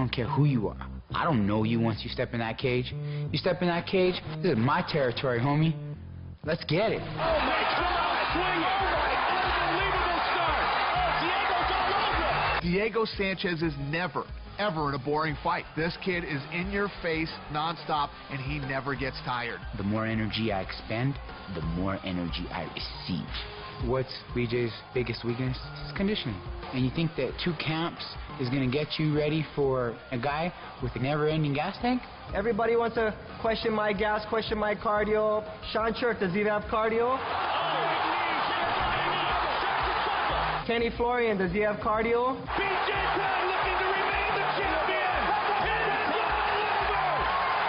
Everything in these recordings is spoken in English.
don't care who you are. I don't know you once you step in that cage. You step in that cage, this is my territory, homie. Let's get it. Oh, my God, swing it. Unbelievable start. Oh, Diego's all over. Diego Sanchez is never, ever in a boring fight. This kid is in your face nonstop, and he never gets tired. The more energy I expend, the more energy I receive. What's BJ's biggest weakness? It's conditioning. And you think that 2 camps is going to get you ready for a guy with a never-ending gas tank? Everybody wants to question my gas, question my cardio. Sean Church, does he have cardio? Kenny Florian, does he have cardio? BJ Penn looking to remain the champion. It is all over.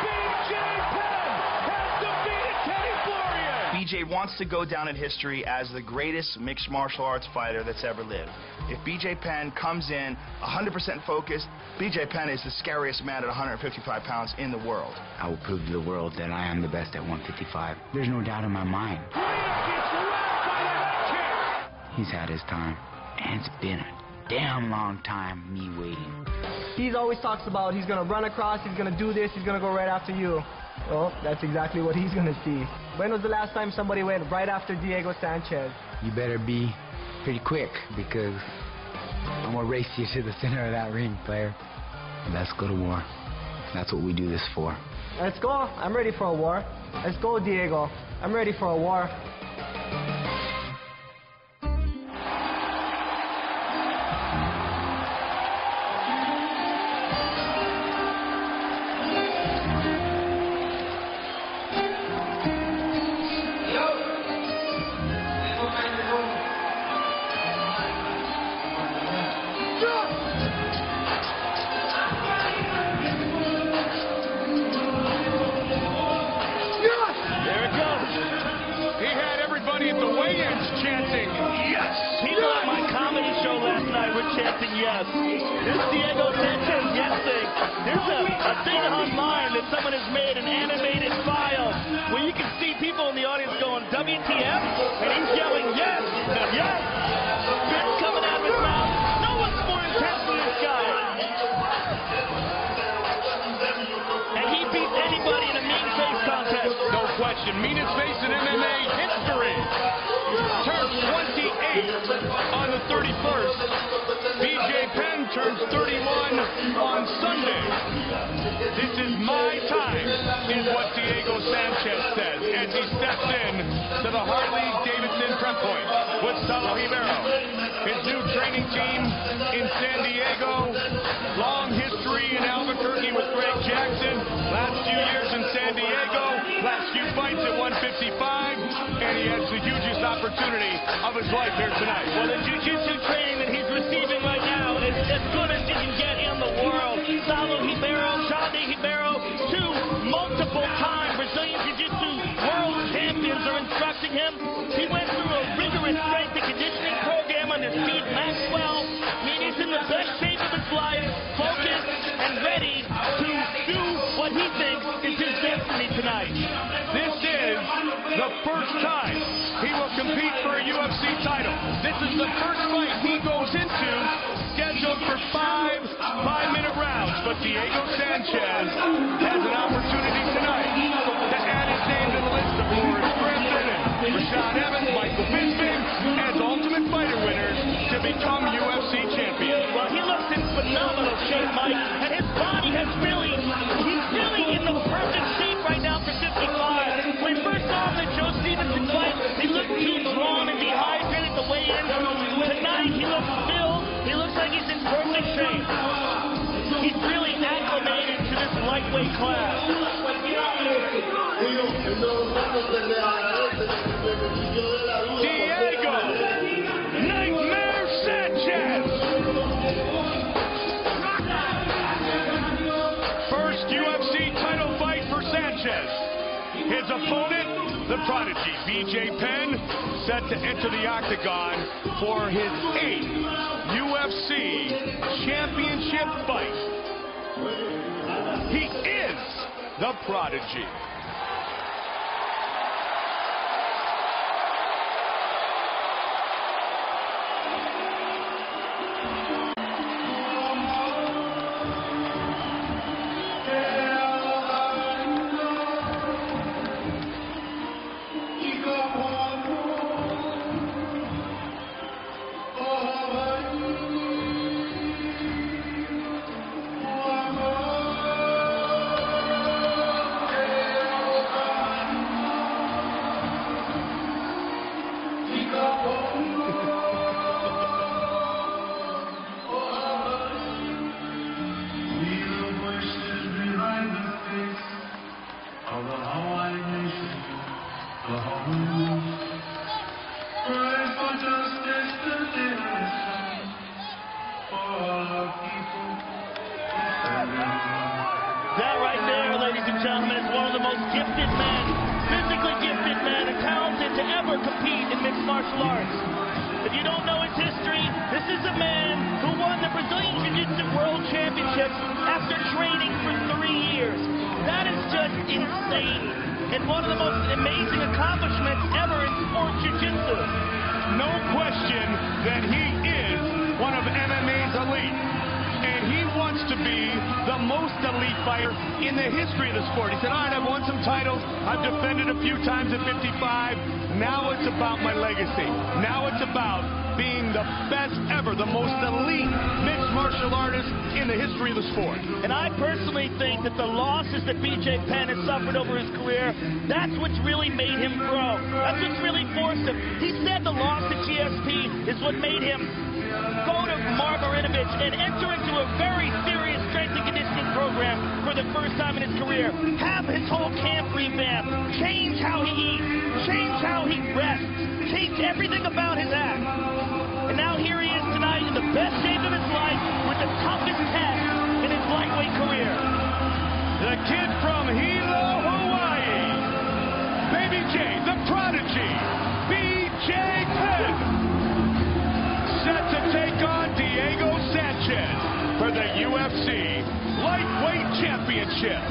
BJ Penn has defeated Kenny Florian. BJ wants to go down in history as the greatest mixed martial arts fighter that's ever lived. If BJ Penn comes in 100% focused, BJ Penn is the scariest man at 155 pounds in the world. I will prove to the world that I am the best at 155. There's no doubt in my mind. He's had his time, and it's been a damn long time me waiting. He always talks about he's going to run across, he's going to do this, he's going to go right after you. Well, that's exactly what he's going to see. When was the last time somebody went right after Diego Sanchez? You better be pretty quick, because I'm going to race you to the center of that ring, player. Let's go to war. That's what we do this for. Let's go. I'm ready for a war. Let's go, Diego. I'm ready for a war. Chanting yes. This Diego Sanchez yes thing. There's a thing online that someone has made, an animated file, where you can see people in the audience going, WTF? And he's yelling yes, yes. Spit's coming out of his mouth. No one's more intense than this guy. And he beats anybody in a mean face contest. No question. Meanest face in MMA history. Turns 28 on the 31st. BJ Penn turns 31 on Sunday. This is my time, is what Diego Sanchez says as he steps in to the Harley-Davidson prep point with Saulo Ribeiro. His new training team in San Diego. Long history in Albuquerque with Greg Jackson. Last few years in San Diego. Last few fights at 155. And he has the hugest opportunity of his life here tonight. Well, the jiu-jitsu training that he's receiving right now is as good as you can get in the world. Saulo Ribeiro, two multiple-time Brazilian jiu-jitsu world champions are instructing him. He went through a rigorous strength and conditioning program under Steve Maxwell. I mean, he's in the best shape of his life, focused and ready to do what he thinks is his destiny tonight. This is the first time he will compete for a UFC title. This is the first fight he goes into scheduled for 5 5-minute rounds. But Diego Sanchez has an opportunity tonight to add his name to the list of Boris Griffin and Rashad Evans, Michael Bisping as Ultimate Fighter winners to become UFC champions. Well, he looks in phenomenal shape, Mike, and his body has he's really in the perfect shape right now for 55. When we first saw him in Joe Stevenson fight, he looked too drawn and dehydrated the way in. Tonight, he looks filled. He looks like he's in perfect shape. He's really acclimated to this lightweight class. Diego Nightmare Sanchez. First UFC title fight for Sanchez. His opponent, the prodigy BJ Penn, set to enter the octagon for his 8th UFC championship fight. He is the prodigy. ladies and gentlemen, is one of the most gifted men, physically gifted men, and talented to ever compete in mixed martial arts. If you don't know his history, this is a man who won the Brazilian Jiu-Jitsu World Championships after training for 3 years. That is just insane, and one of the most amazing accomplishments ever in sport jiu-jitsu. No question that he is one of MMA's elite. And he wants to be the most elite fighter in the history of the sport. He said, all right, I've won some titles. I've defended a few times at 55. Now it's about my legacy. Now it's about being the best ever, the most elite mixed martial artist in the history of the sport. And I personally think that the losses that BJ Penn has suffered over his career, that's what's really made him grow. That's what's really forced him. He said the loss to GSP is what made him go to Marmarinovich and enter into a very serious strength and conditioning program for the first time in his career. Have his whole camp revamped. Change how he eats. Change how he rests. Change everything about his act. And now here he is tonight in the best shape of his life with the toughest test in his lightweight career. The kid from Hilo, Hawaii. Baby J, the prodigy, BJ Penn. Set to take on Diego Sanchez for the UFC Lightweight Championship.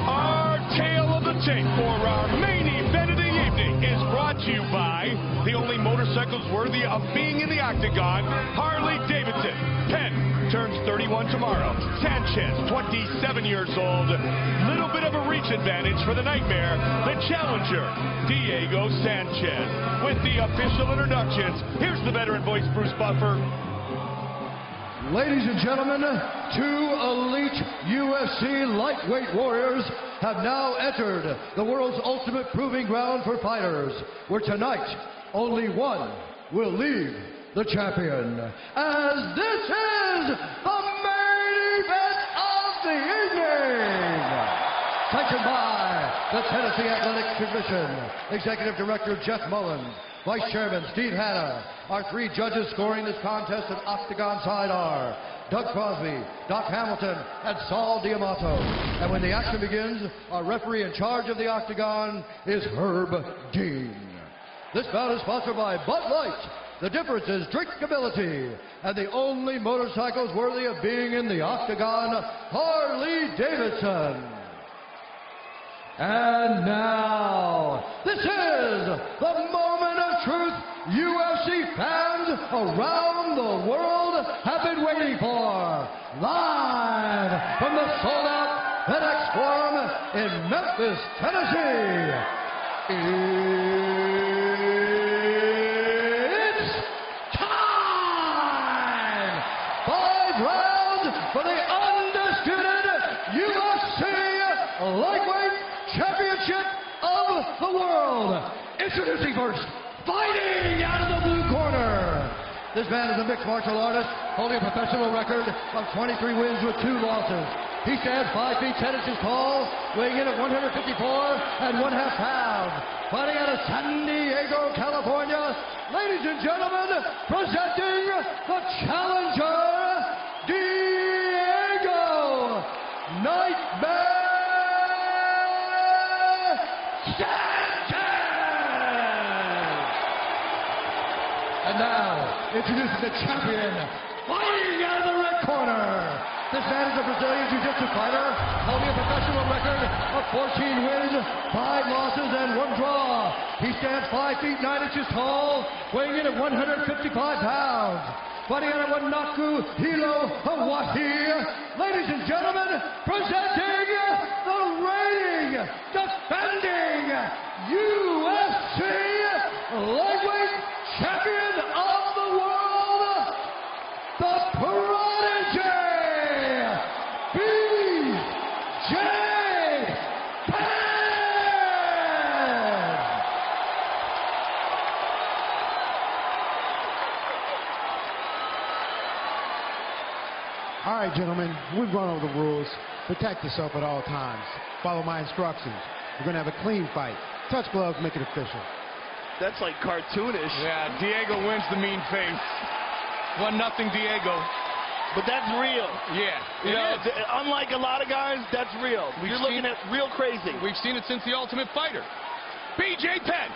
Our tale of the tape for our main event of the evening is brought to you by the only motorcycles worthy of being in the octagon, Harley Davidson. Penn turns 31 tomorrow. Sanchez, 27 years old. Little bit of a reach advantage for the Nightmare, the challenger, Diego Sanchez. With the official introductions, here's the veteran voice, Bruce Buffer. Ladies and gentlemen, 2 elite UFC lightweight warriors have now entered the world's ultimate proving ground for fighters, where tonight only one will leave the champion. As this is the main event of the evening, sanctioned by the Tennessee Athletic Commission, Executive Director Jeff Mullins, Vice Chairman Steve Hanna. Our 3 judges scoring this contest at Octagon side are Doug Crosby, Doc Hamilton, and Saul Diamato. And when the action begins, our referee in charge of the Octagon is Herb Dean. This bout is sponsored by Bud Light. The difference is drinkability, and the only motorcycles worthy of being in the Octagon, Harley Davidson. And now, this is the moment of truth UFC fans around the world have been waiting for. Live from the sold-out FedEx Forum in Memphis, Tennessee. For the undisputed UFC Lightweight Championship of the world. Introducing first, fighting out of the blue corner. This man is a mixed martial artist, holding a professional record of 23 wins with 2 losses. He stands 5 feet 10 inches tall, weighing in at 154 1/2 pounds. Fighting out of San Diego, California, ladies and gentlemen, presenting the challenger, Diego Nightmare Sanchez! And now, introducing the champion, fighting out of the red corner. This man is a Brazilian Jiu-Jitsu fighter, holding a professional record of 14 wins, 5 losses, and 1 draw. He stands 5 feet 9 inches tall, weighing in at 155 pounds. Fighting out of Wanaku, Hilo, Hawaii. Ladies and gentlemen, presenting the reigning, defending UFC Lightweight Champion of the world, the Prodigy, BJ Penn! All right, gentlemen, we've gone over the rules. Protect yourself at all times. Follow my instructions. We're going to have a clean fight. Touch gloves, make it official. That's like cartoonish. Yeah, Diego wins the mean face. 1-0 Diego. But that's real. Yeah. You know, unlike a lot of guys, that's real. You're looking at real crazy. We've seen it since The Ultimate Fighter. BJ Penn,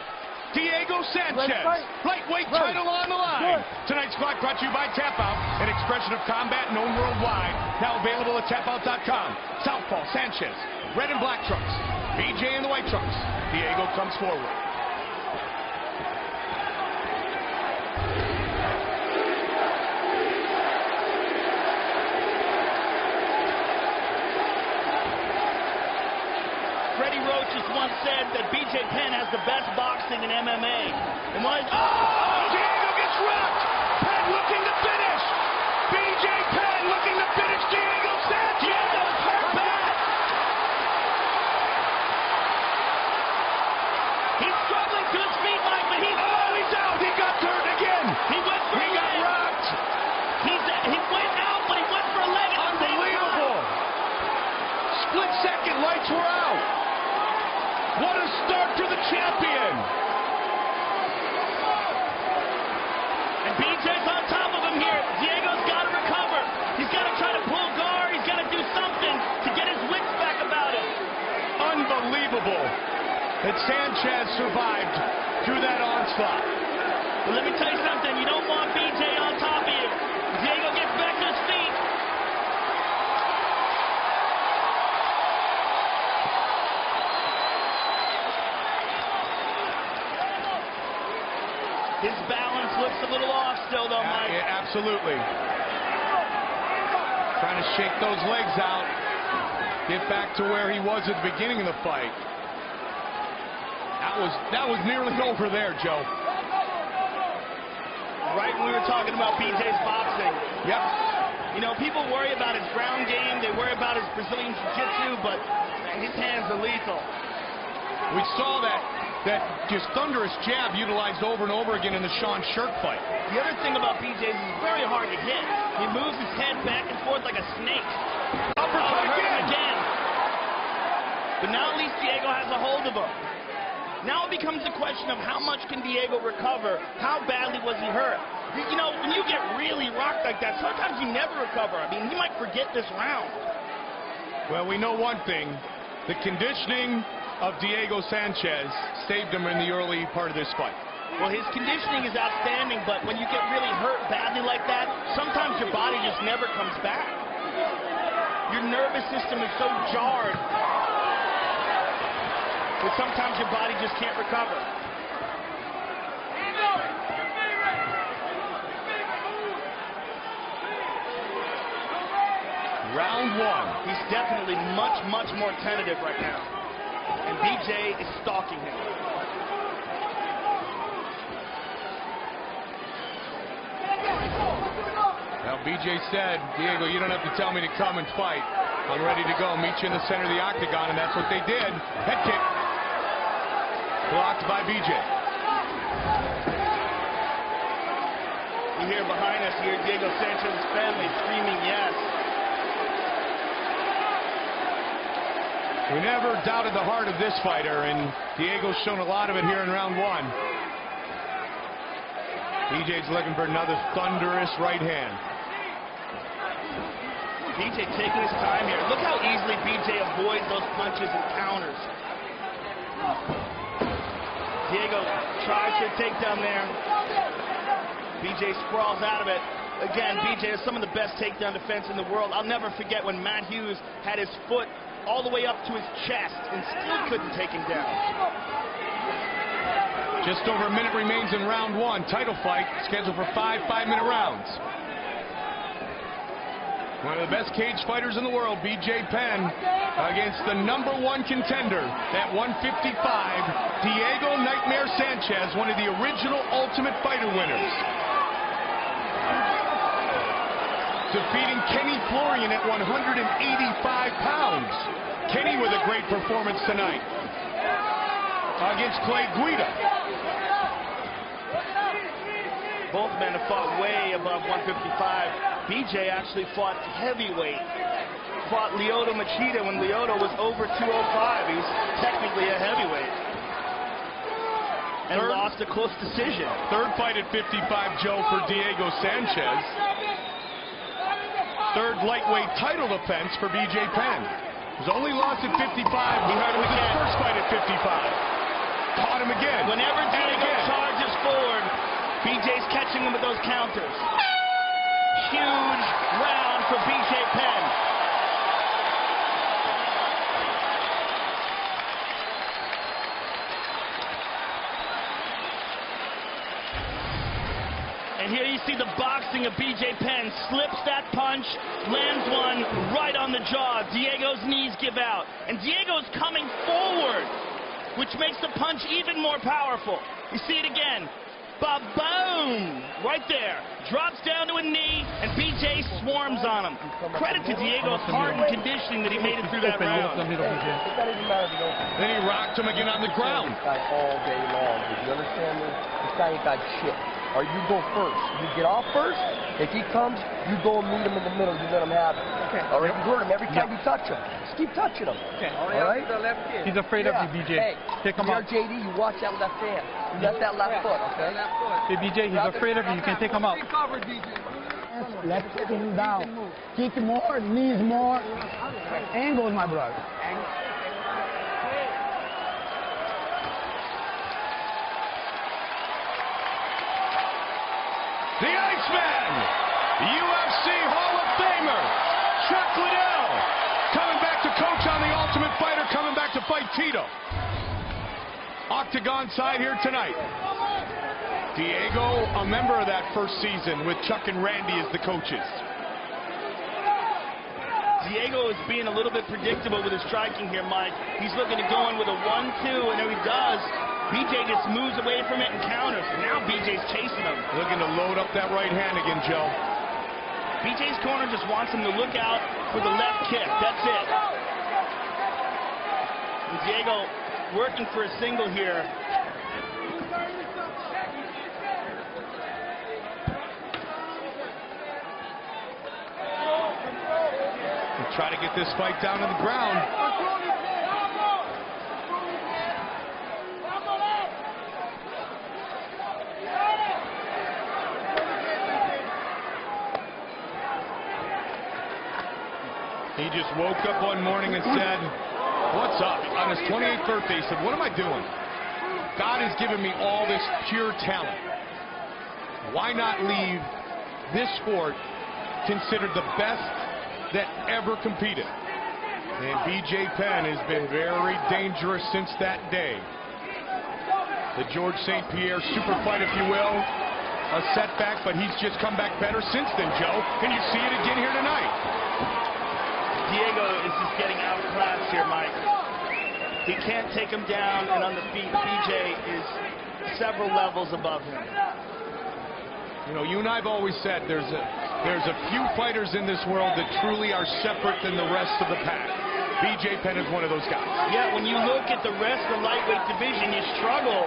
Diego Sanchez, lightweight title on the line. Tonight's fight brought to you by Tap Out, an expression of combat known worldwide. Now available at tapout.com. Southpaw Sanchez, red and black trunks. BJ in the white trunks. Diego comes forward. Once said that BJ Penn has the best boxing in MMA. And Diego gets rocked. Penn looking to finish. BJ Penn looking to finish Diego Sanchez. Diego's hurt bad. He's struggling to his feet, Mike, but he's out. He got turned again. He went for a leg. He got rocked. He went out, but he went for a leg. Unbelievable. Split second, lights were out. What a start for the champion! And BJ's on top of him here. Diego's got to recover. He's got to try to pull guard. He's got to do something to get his wits back about him. Unbelievable that Sanchez survived through that onslaught. But let me tell you something. You don't want BJ on top of you. Diego gets back to his feet. His balance looks a little off still, though, Mike. Yeah, absolutely. Trying to shake those legs out. Get back to where he was at the beginning of the fight. That was nearly over there, Joe. Right when we were talking about BJ's boxing. Yep. You know, people worry about his ground game. They worry about his Brazilian Jiu-Jitsu, but his hands are lethal. We saw that just thunderous jab utilized over and over again in the Sean Shirk fight. The other thing about BJ is he's very hard to hit. He moves his head back and forth like a snake. Uppercut again. But now at least Diego has a hold of him. Now it becomes a question of how much can Diego recover? How badly was he hurt? You know, when you get really rocked like that, sometimes you never recover. I mean, you might forget this round. Well, we know one thing. The conditioning of Diego Sanchez saved him in the early part of this fight. Well, his conditioning is outstanding, but when you get really hurt badly like that, sometimes your body just never comes back. Your nervous system is so jarred that sometimes your body just can't recover. Round one. He's definitely much, much more tentative right now. And BJ is stalking him. Well, BJ said, Diego, you don't have to tell me to come and fight. I'm ready to go. Meet you in the center of the octagon, and that's what they did. Head kick. Blocked by BJ. You hear behind us here, Diego Sanchez's family screaming yes. We never doubted the heart of this fighter, and Diego's shown a lot of it here in round one. BJ's looking for another thunderous right hand. BJ taking his time here. Look how easily BJ avoids those punches and counters. Diego tries to take down there. BJ sprawls out of it. Again, BJ has some of the best takedown defense in the world. I'll never forget when Matt Hughes had his foot all the way up to his chest and still couldn't take him down. Just over a minute remains in round one. Title fight scheduled for 5 5-minute rounds. One of the best cage fighters in the world, BJ Penn, against the #1 contender at 155, Diego Nightmare Sanchez, one of the original Ultimate Fighter winners. Defeating Kenny Florian at 185 pounds. Kenny with a great performance tonight against Clay Guida. Both men have fought way above 155. BJ actually fought heavyweight. Fought Lyoto Machida when Lyoto was over 205. He's technically a heavyweight. And lost a close decision. Third fight at 55, Joe, for Diego Sanchez. third lightweight title defense for BJ Penn. His only loss at 55. We heard him again. His first fight at 55. Caught him again. Whenever Diego charges forward, BJ's catching him with those counters. Huge round for BJ Penn. And here you see the boxing of BJ Penn. Slips that punch, lands one right on the jaw. Diego's knees give out. And Diego's coming forward, which makes the punch even more powerful. You see it again. Ba-boom! Right there. Drops down to a knee, and BJ swarms on him. Credit to Diego's heart and conditioning that he made it through that round. Then he rocked him again on the ground. All day long. Did you understand me? This guy ain't got shit. Or you go first. You get off first. If he comes, you go and meet him in the middle. You let him have it. Okay. All right. You hurt him every time you touch him. Just keep touching him. Okay. All right. He's afraid of you, BJ. Hey, Take him out. JD, you watch that left hand. You got that left foot, okay? Hey, BJ, he's afraid of you. You can take him out. Let's take him down. Kick more, knees more. Angles, my brother. The Iceman, UFC Hall of Famer, Chuck Liddell, coming back to coach on The Ultimate Fighter, coming back to fight Tito. Octagon side here tonight. Diego, a member of that first season with Chuck and Randy as the coaches. Diego is being a little bit predictable with his striking here, Mike. He's looking to go in with a 1-2, and there he does. BJ just moves away from it and counters. Now BJ's chasing him. Looking to load up that right hand again, Joe. BJ's corner just wants him to look out for the left kick. That's it. And Diego working for a single here. And try to get this fight down to the ground. He just woke up one morning and said, what's up? On his 28th birthday, he said, what am I doing? God has given me all this pure talent. Why not leave this sport considered the best that ever competed? And BJ Penn has been very dangerous since that day. The George St. Pierre super fight, if you will. A setback, but he's just come back better since then, Joe. And you see it again here tonight. Diego is just getting outclassed here, Mike. He can't take him down and on the feet. BJ is several levels above him. You know, you and I have always said there's a few fighters in this world that truly are separate than the rest of the pack. BJ Penn is one of those guys. Yeah, when you look at the rest of the lightweight division, you struggle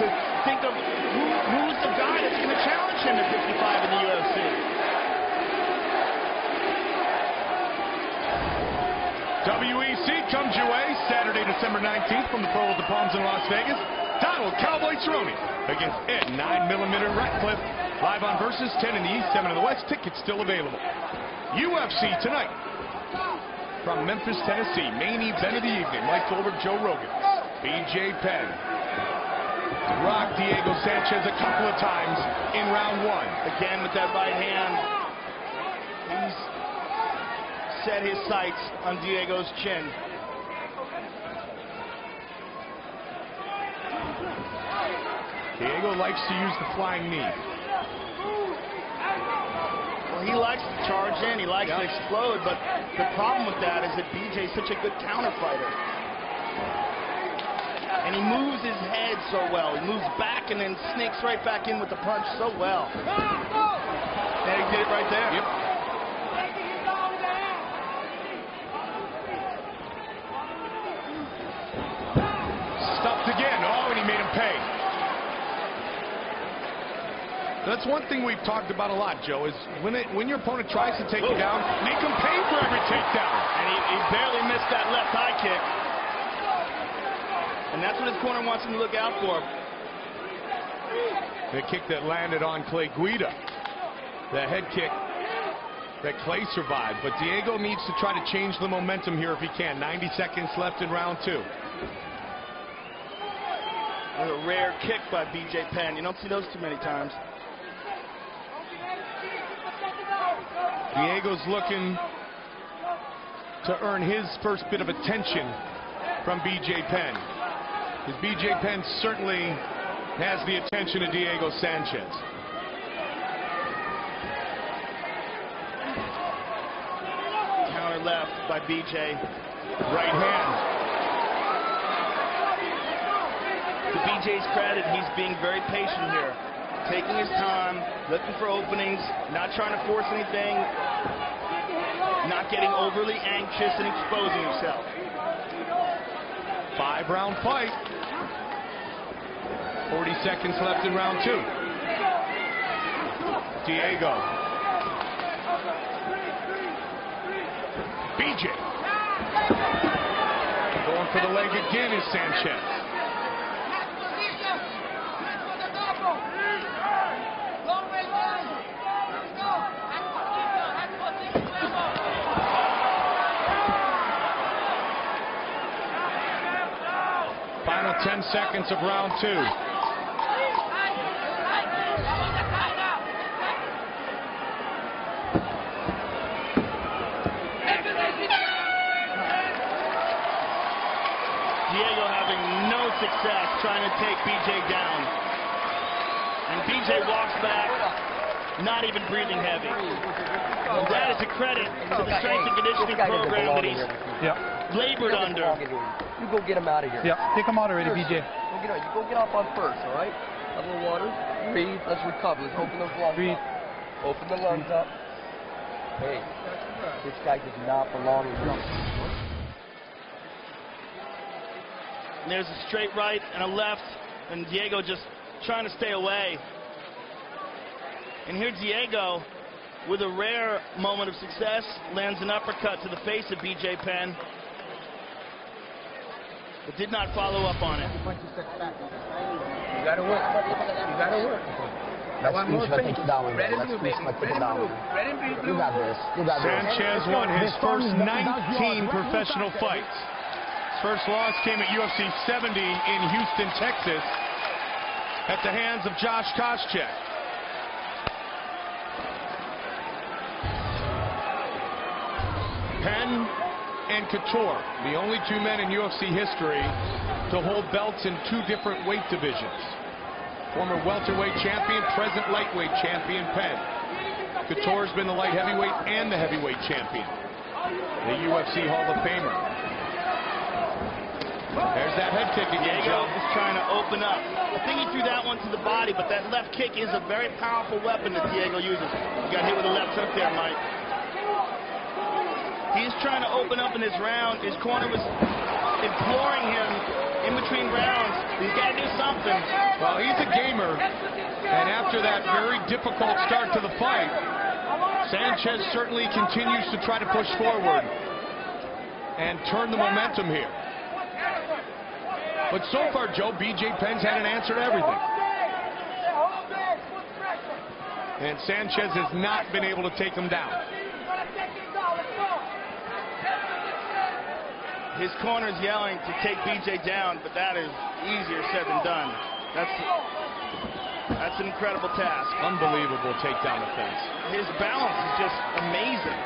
to think of who's the guy that's going to challenge him at 55 in the UFC. WEC comes your way Saturday, December 19th from the Pearl of the Palms in Las Vegas. Donald Cowboy Cerrone against Ed 9mm Ratcliffe. Live on Versus, 10 in the East, 7 in the West. Tickets still available. UFC tonight from Memphis, Tennessee. Main event of the evening. Mike Goldberg, Joe Rogan. BJ Penn rocked Diego Sanchez a couple of times in round one. Again with that right hand. He's set his sights on Diego's chin. Diego likes to use the flying knee. Well, he likes to charge in, he likes to explode, but the problem with that is that BJ's such a good counter fighter. And he moves his head so well. He moves back and then sneaks right back in with the punch so well. And he did it right there. Yep. Stuffed again. Oh, and he made him pay. That's one thing we've talked about a lot, Joe, is when your opponent tries to take you down, make him pay for every takedown. And he barely missed that left high kick. And that's what his corner wants him to look out for. The kick that landed on Clay Guida. The head kick that Clay survived, but Diego needs to try to change the momentum here if he can. 90 seconds left in round 2. A rare kick by B.J. Penn. You don't see those too many times. Diego's looking to earn his first bit of attention from B.J. Penn. Because B.J. Penn certainly has the attention of Diego Sanchez. Counter left by B.J. Right hand. To B.J.'s credit, he's being very patient here. Taking his time, looking for openings, not trying to force anything, not getting overly anxious and exposing himself. 5-round fight. 40 seconds left in round 2. Diego. BJ. Going for the leg again is Sanchez. Final 10 seconds of round 2. Diego having no success trying to take B.J. down. And B.J. walks back, not even breathing heavy. And that is a credit to the strength and conditioning program that he's labored under. You go get him out of here. Yeah, take him out already, BJ. You go get off on first, all right? Have a little water. Breathe. Let's recover. Let's open those lungs up. Open the lungs up. Hey, this guy does not belong in here. And there's a straight right and a left, and Diego just trying to stay away. And here Diego, with a rare moment of success, lands an uppercut to the face of B.J. Penn, but did not follow up on it. You gotta work. You gotta work. That one more thing. Red and blue, baby. Red and blue. Red and blue. You got this. You got this. Sanchez won his first 19 professional fights. His first loss came at UFC 70 in Houston, Texas, at the hands of Josh Koscheck. Penn and Couture, the only 2 men in UFC history to hold belts in 2 different weight divisions. Former welterweight champion, present lightweight champion Penn. Couture's been the light heavyweight and the heavyweight champion. The UFC Hall of Famer. There's that head kick again, Diego Joe. is trying to open up. I think he threw that one to the body, but that left kick is a very powerful weapon that Diego uses. He got hit with a left hook there, Mike. He's trying to open up in this round. His corner was imploring him in between rounds. He's got to do something. Well, he's a gamer, and after that very difficult start to the fight, Sanchez certainly continues to try to push forward and turn the momentum here. But so far, Joe, B.J. Penn's had an answer to everything. And Sanchez has not been able to take him down. His corner's yelling to take B.J. down, but that is easier said than done. That's an incredible task. Unbelievable takedown defense. His balance is just amazing.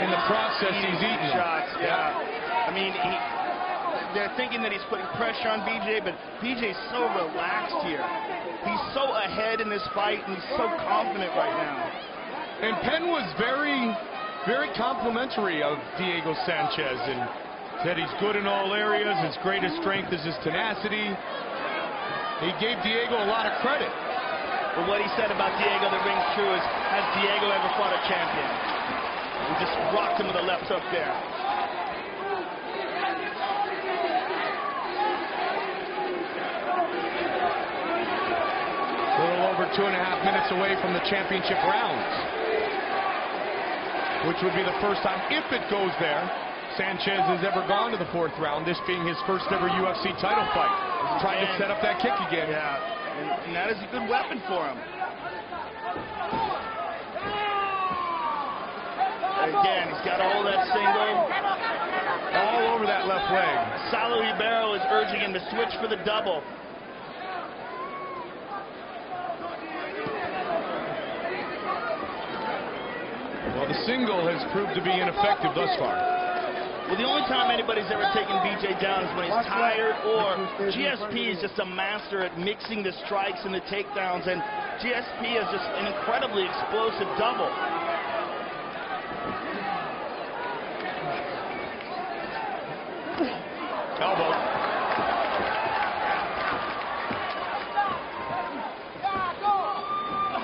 In the process, he's eating shots. Yeah. I mean, they're thinking that he's putting pressure on B.J., but B.J.'s so relaxed here. He's so ahead in this fight, and he's so confident right now. And Penn was very, very complimentary of Diego Sanchez and said he's good in all areas. His greatest strength is his tenacity. He gave Diego a lot of credit. But what he said about Diego that rings true is, has Diego ever fought a champion? He just rocked him with a left hook there. A little over 2.5 minutes away from the championship rounds. which would be the first time, if it goes there, Sanchez has ever gone to the 4th round, this being his first ever UFC title fight. Trying to set up that kick again. Yeah, and that is a good weapon for him. Again, he's got to hold that single. All over that left leg. Saulo Ribeiro is urging him to switch for the double. Well, the single has proved to be ineffective thus far. Well, the only time anybody's ever taken BJ down is when he's tired, or GSP is just a master at mixing the strikes and the takedowns, and GSP is just an incredibly explosive double. Elbow.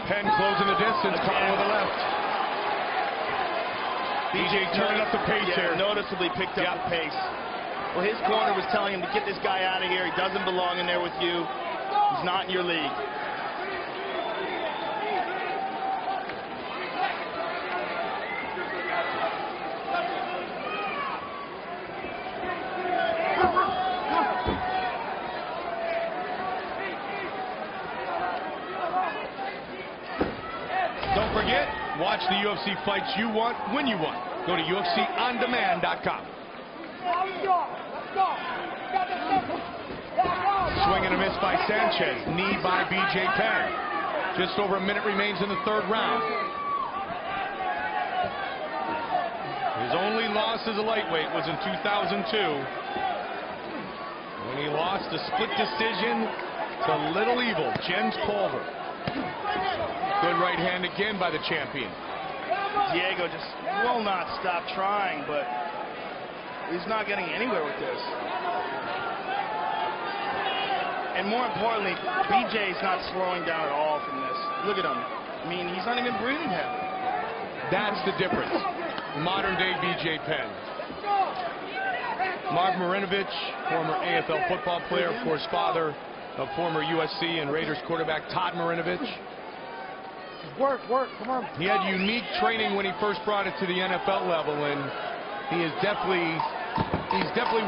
Penn closing the distance, caught with the left. BJ turning up the pace here. Noticeably picked up the pace. Well, his corner was telling him to get this guy out of here. He doesn't belong in there with you. He's not in your league. Don't forget, watch the UFC fights you want when you want. Go to UFCOnDemand.com. Swing and a miss by Sanchez. Knee by BJ Penn. Just over a minute remains in the 3rd round. His only loss as a lightweight was in 2002, when he lost a split decision to Little Evil, Jens Pulver. Good right hand again by the champion. Diego just will not stop trying, but he's not getting anywhere with this. And more importantly, BJ's not slowing down at all from this. Look at him. I mean, he's not even breathing heavy. That's the difference. Modern day BJ Penn. Marv Marinovich, former AFL football player, of course, father of former USC and Raiders quarterback Todd Marinovich. Work, come on. He had unique training when he first brought it to the NFL level, and he's definitely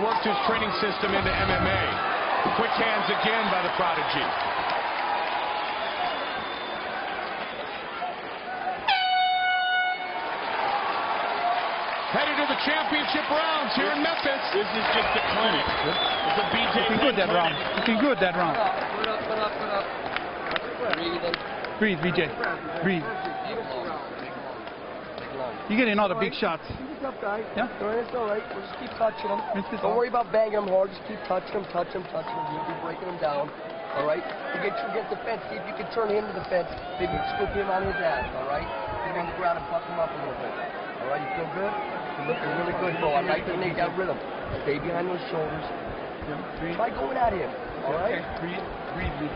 worked his training system into MMA. Quick hands again by the prodigy. Headed to the championship rounds here in Memphis. This is just a clinic. It's a BJ Looking good that round. Looking good that round. Put up. Breathe, BJ. Breathe. You're getting all the big shots. He's a tough guy. Yeah. It's all right. We'll just keep touching him. Don't worry about banging him hard. Just keep touching him. You'll be breaking him down. All right? You get you against the fence. See if you can turn him to the fence. Maybe scoop him on his ass. All right? Get him on the ground and buck him up a little bit. All right? You feel good? You're looking really good, bro. I like the way you got rhythm. Stay behind those shoulders. Try going at him. All right? Breathe, BJ.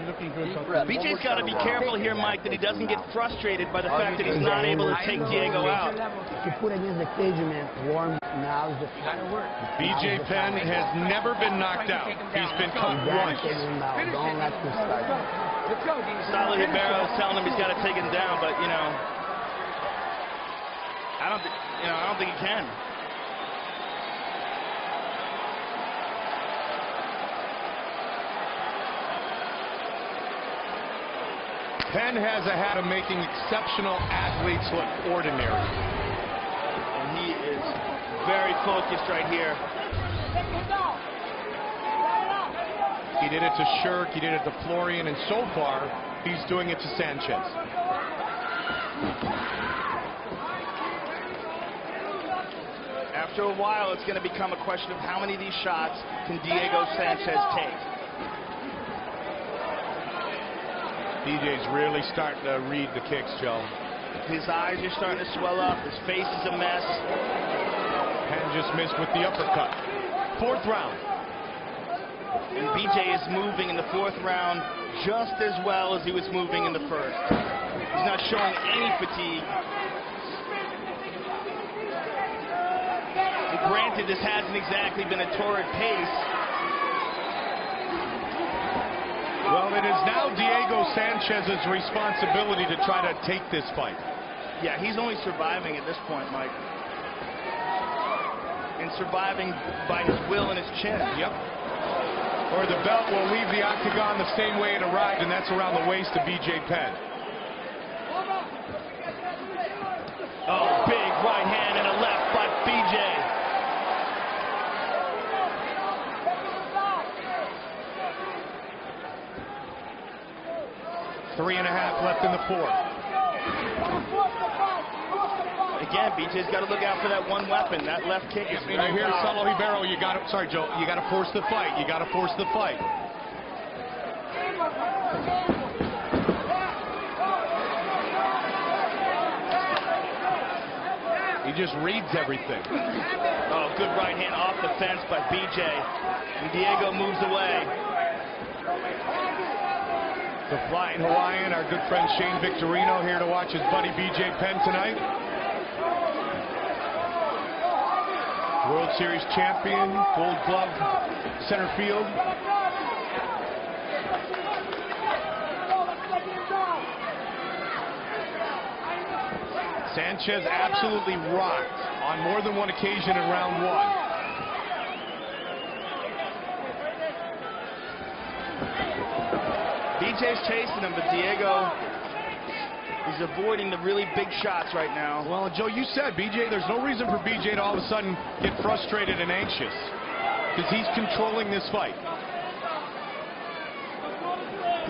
Looking good. BJ's got to be careful here, Mike, that he doesn't get frustrated by the fact that he's not able to take Diego out. If you put against the cage, man, warm, now's the time. BJ Penn has never been knocked out. He's been cut once. Don't let this start. Saulo Ribeiro is telling him he's got to take him down, but, you know, I don't think he can. Penn has a hat of making exceptional athletes look ordinary. And he is very focused right here. He did it to Shirk, he did it to Florian, and so far, he's doing it to Sanchez. After a while, it's going to become a question of how many of these shots can Diego Sanchez take. BJ's really starting to read the kicks, Joe. His eyes are starting to swell up. His face is a mess. Penn just missed with the uppercut. 4th round. And BJ is moving in the 4th round just as well as he was moving in the 1st. He's not showing any fatigue. And granted, this hasn't exactly been a torrid pace. Well, it is now Diego Sanchez's responsibility to try to take this fight. Yeah, he's only surviving at this point, Mike. And surviving by his will and his chin. Yep. Or the belt will leave the octagon the same way it arrived, and that's around the waist of B.J. Penn. Oh, big right hand and a left by B.J. 3.5 left in the fourth. Again, BJ's got to look out for that one weapon. That left kick is You hear Saulo Ribeiro, you got to, sorry Joe, you got to force the fight. You got to force the fight. He just reads everything. Oh, good right hand off the fence by BJ. And Diego moves away. The Flying Hawaiian, our good friend Shane Victorino, here to watch his buddy B.J. Penn tonight. World Series champion, Gold Glove, center field. Sanchez absolutely rocked on more than one occasion in round one. BJ's chasing him, but Diego is avoiding the really big shots right now. Well, Joe, you said BJ, there's no reason for BJ to all of a sudden get frustrated and anxious because he's controlling this fight.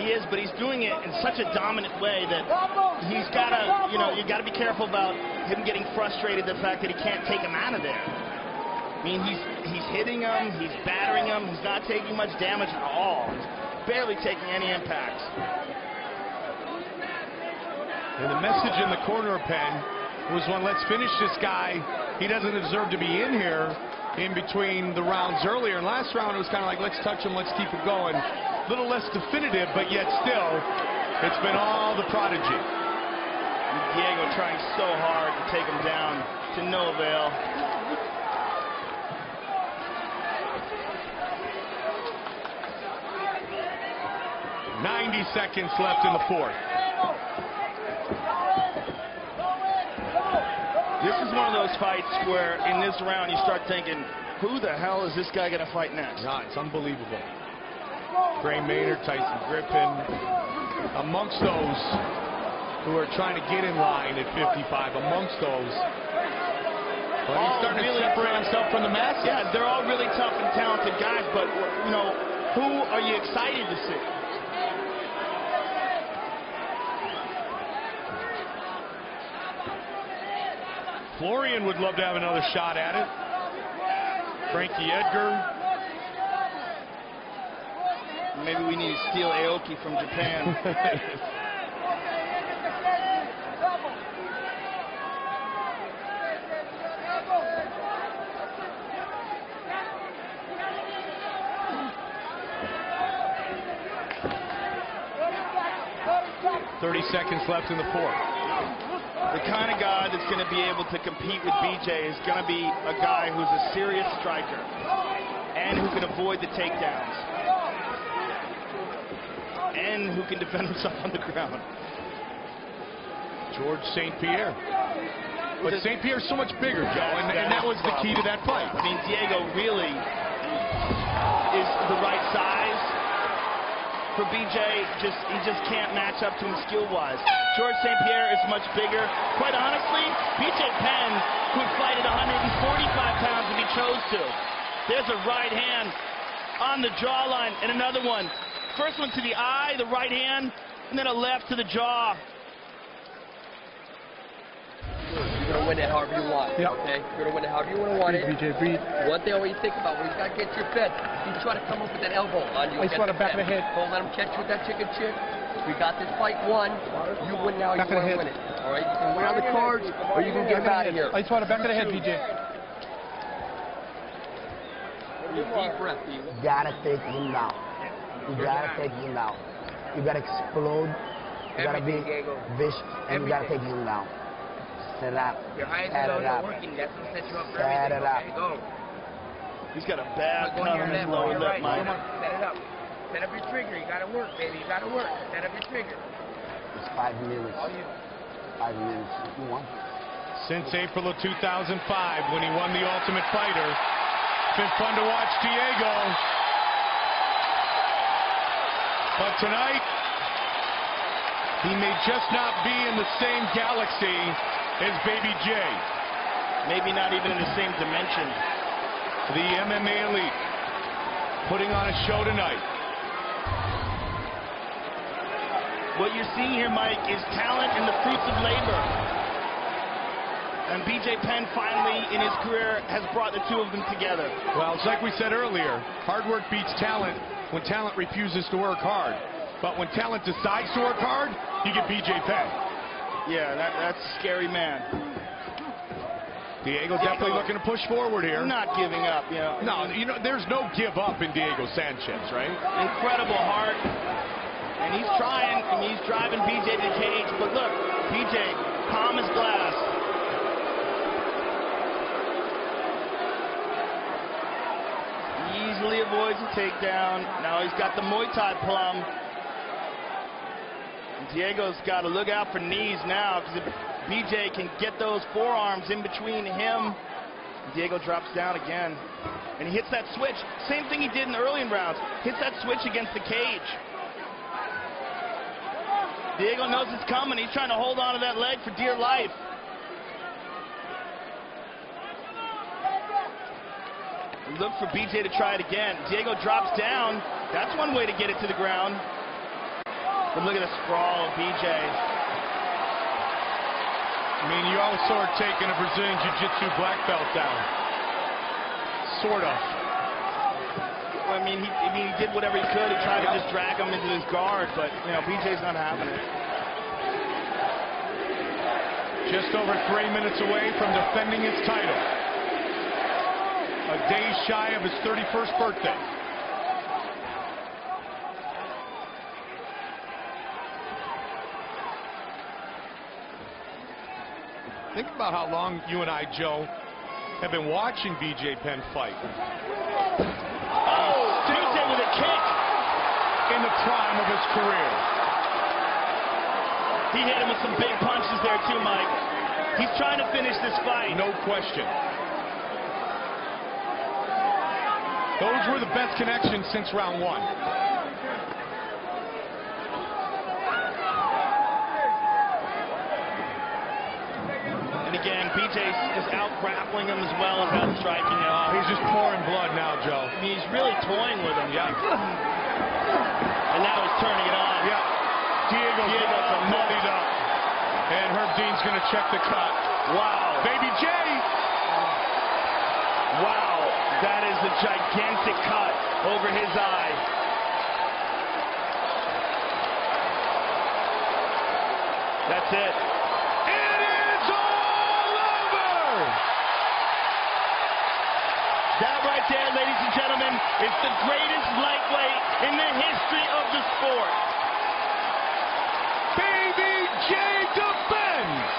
He is, but he's doing it in such a dominant way that he's got to, you got to be careful about him getting frustrated, the fact that he can't take him out of there. I mean, he's hitting him, he's battering him, he's not taking much damage at all. Barely taking any impact. And the message in the corner of Penn was one, let's finish this guy. He doesn't deserve to be in here in between the rounds earlier. And last round it was kind of like, let's touch him, let's keep it going. A little less definitive, but yet still, it's been all the prodigy. Diego trying so hard to take him down to no avail. 90 seconds left in the fourth. This is one of those fights where in this round you start thinking, who the hell is this guy going to fight next? No, it's unbelievable. Gray Maynard, Tyson Griffin, amongst those who are trying to get in line at 55, amongst those. But he's starting to separate himself from the masses. Yeah, they're all really tough and talented guys, but, who are you excited to see? Florian would love to have another shot at it. Frankie Edgar. Maybe we need to steal Aoki from Japan. .30 seconds left in the fourth. The kind of guy that's going to be able to compete with BJ is going to be a guy who's a serious striker and who can avoid the takedowns and who can defend himself on the ground. George St. Pierre. But St. Pierre's so much bigger, Joe, and that was the key to that fight. I mean, Diego really is the right size for BJ. He just can't match up to him skill-wise. George St. Pierre is much bigger. Quite honestly, BJ Penn could fight at 145 pounds if he chose to. There's a right hand on the jawline and another one. First one to the eye, the right hand, and then a left to the jaw. You're going to win it however you want, okay? You're going to win it however you want it. BJ, breathe. One thing I always think about, when you got to get your fed, he's trying to come up with that elbow on you. I saw the back of the head. Don't let him catch you with that chicken shit. We got this fight won. You win now, you want to win it. All right? You can win on the cards, or you can get him out of here. I saw the back of the head, BJ. Deep breath, B. You gotta take him down. You gotta take him down. You gotta explode. You gotta be vicious, and you gotta take him down. Set it up. Your highest Set level it up. working. That's what sets you up for Set everything. it up. Okay, go. He's got a bad Go on your cut on his left, lower on your lip, right. Mike. Set it up. Set up your trigger. You gotta work, baby. You gotta work. Set up your trigger. It's 5 minutes. 5 minutes. You won. Since April of 2005, when he won the Ultimate Fighter, it's been fun to watch Diego. But tonight, he may just not be in the same galaxy as Baby J. Maybe not even in the same dimension. The MMA elite putting on a show tonight. What you're seeing here, Mike, is talent and the fruits of labor. And BJ Penn finally, in his career, has brought the two of them together. Well, it's like we said earlier, hard work beats talent when talent refuses to work hard. But when talent decides to work hard, you get BJ Penn. Yeah, that's a scary man. Diego definitely looking to push forward here. Not giving up, you know. No, there's no give up in Diego Sanchez, right? Incredible heart. And he's trying, and he's driving BJ to the cage. But look, BJ, calm as glass. Easily avoids a takedown. Now he's got the Muay Thai plum. And Diego's got to look out for knees now, because if BJ can get those forearms in between him, Diego drops down again. And he hits that switch. Same thing he did in the early rounds. Hits that switch against the cage. Diego knows it's coming. He's trying to hold on to that leg for dear life. Look for BJ to try it again. Diego drops down. That's one way to get it to the ground. But look at the sprawl of BJ. I mean, you also are taking a Brazilian Jiu-Jitsu black belt down. Sort of. I mean, he did whatever he could to try to just drag him into his guard, but, BJ's not having it. Just over 3 minutes away from defending his title. A day shy of his 31st birthday. Think about how long you and I, Joe, have been watching BJ Penn fight. Oh, BJ with a kick. In the prime of his career. He hit him with some big punches there too, Mike. He's trying to finish this fight. No question. Those were the best connections since round one. And again, BJ's just out grappling him as well as out striking him. Oh, he's just pouring blood now, Joe. I mean, he's really toying with him. Yeah. And now he's turning it on. Yeah. Diego's muddied up. And Herb Dean's going to check the cut. Wow. Baby J. Wow. That is a gigantic cut over his eye. That's it. It is all over! That right there, ladies and gentlemen, is the greatest lightweight in the history of the sport. Baby J defends!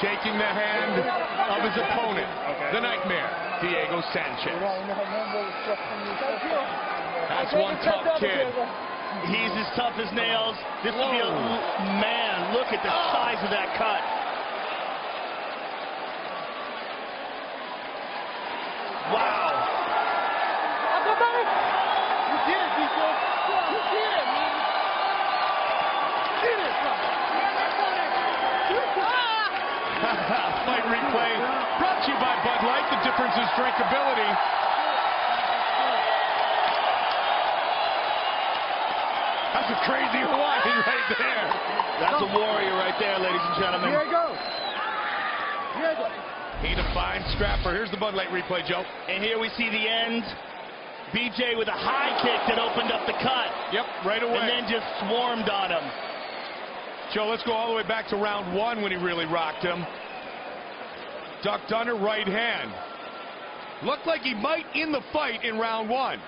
Shaking the hand of his opponent, the Nightmare, Diego Sanchez. That's one tough kid. He's as tough as nails. This will be a man. Look at the size of that cut. Wow. You did it, Nico. You did it, man. You did it, bro. Fight replay brought to you by Bud Light. The difference is drinkability. That's a crazy line right there. That's a warrior right there, ladies and gentlemen. Here it goes. Here it goes. He defines Strapper. Here's the Bud Light replay, Joe. And here we see the end. BJ with a high kick that opened up the cut. Yep, right away. And then just swarmed on him. Joe, let's go all the way back to round one when he really rocked him. Ducked under, right hand. Looked like he might end the fight in round one.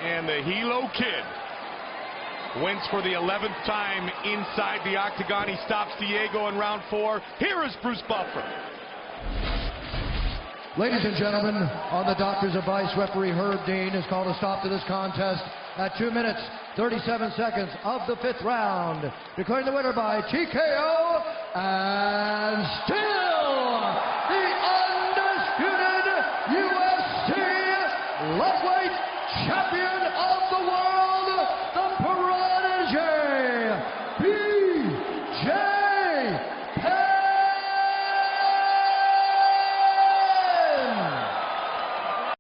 And the Hilo Kid wins for the 11th time inside the octagon. He stops Diego in round 4. Here is Bruce Buffer. Ladies and gentlemen, on the doctor's advice, referee Herb Dean has called a stop to this contest at 2 minutes, 37 seconds of the 5th round, declaring the winner by TKO and still the undisputed UFC lightweight champion,